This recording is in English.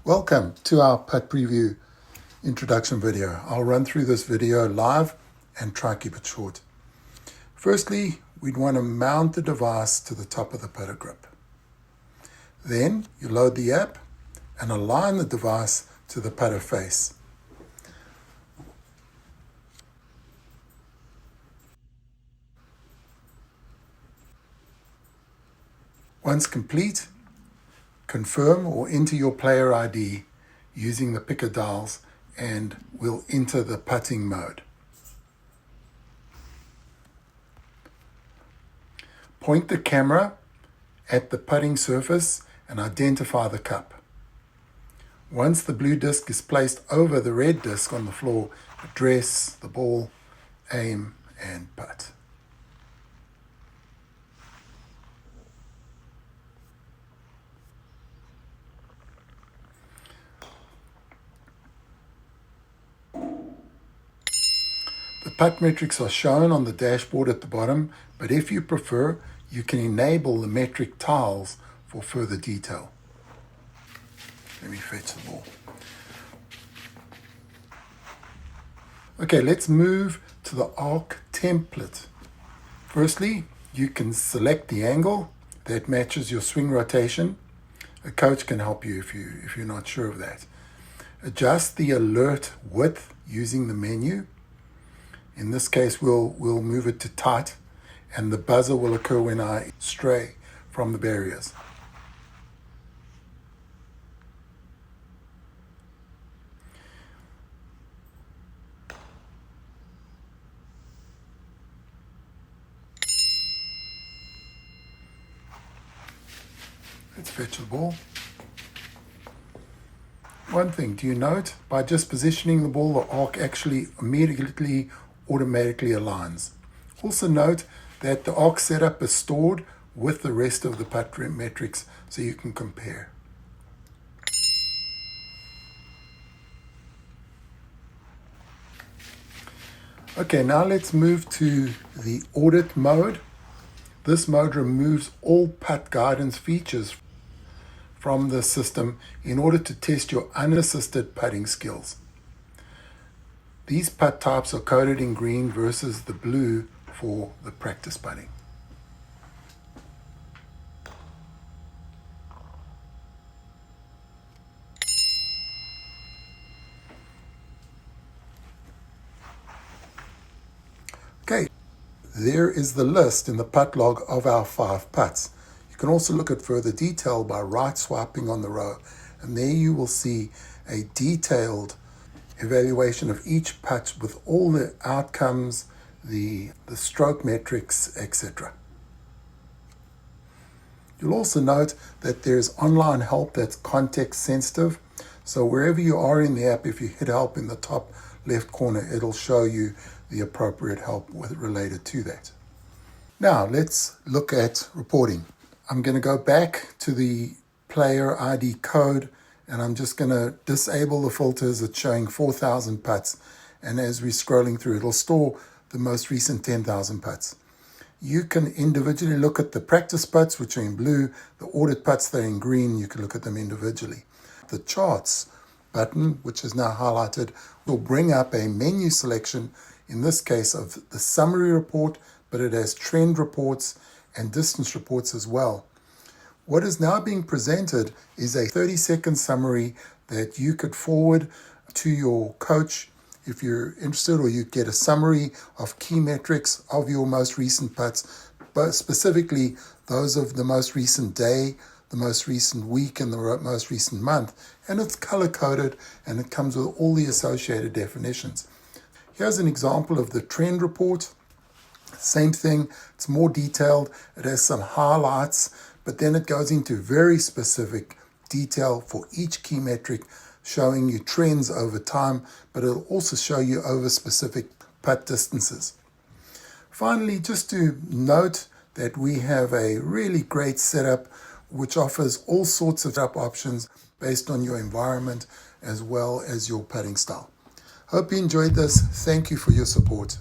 Welcome to our Putt Preview introduction video. I'll run through this video live and try to keep it short. Firstly, we'd want to mount the device to the top of the putter grip. Then you load the app and align the device to the putter face. Once complete, confirm or enter your player ID using the picker dials and we'll enter the putting mode. Point the camera at the putting surface and identify the cup. Once the blue disc is placed over the red disc on the floor, address the ball, aim and putt. The putt metrics are shown on the dashboard at the bottom, but if you prefer, you can enable the metric tiles for further detail. Let me fetch the ball. Okay, let's move to the arc template. Firstly, you can select the angle that matches your swing rotation. A coach can help you if you're not sure of that. Adjust the alert width using the menu. In this case, we'll move it to tight, and the buzzer will occur when I stray from the barriers. Let's fetch the ball. One thing, do you note, by just positioning the ball, the arc actually immediately automatically aligns. Also note that the arc setup is stored with the rest of the putt metrics so you can compare. Okay, now let's move to the audit mode. This mode removes all putt guidance features from the system in order to test your unassisted putting skills. These putt types are coded in green versus the blue for the practice putting. Okay, there is the list in the putt log of our 5 putts. You can also look at further detail by right swiping on the row, and there you will see a detailed evaluation of each putt with all the outcomes, the stroke metrics, etc. You'll also note that there's online help that's context sensitive. So wherever you are in the app, if you hit help in the top left corner, it'll show you the appropriate help related to that. Now let's look at reporting. I'm going to go back to the player ID code and I'm just going to disable the filters. It's showing 4,000 putts. And as we're scrolling through, it'll store the most recent 10,000 putts. You can individually look at the practice putts, which are in blue, the audit putts that are in green. You can look at them individually. The charts button, which is now highlighted, will bring up a menu selection, in this case of the summary report, but it has trend reports and distance reports as well. What is now being presented is a 30-second summary that you could forward to your coach if you're interested, or you get a summary of key metrics of your most recent putts, but specifically those of the most recent day, the most recent week, and the most recent month. And it's color-coded and it comes with all the associated definitions. Here's an example of the trend report. Same thing, it's more detailed, it has some highlights, but then it goes into very specific detail for each key metric, showing you trends over time, but it'll also show you over specific putt distances. Finally, just to note that we have a really great setup which offers all sorts of setup options based on your environment as well as your putting style. Hope you enjoyed this. Thank you for your support.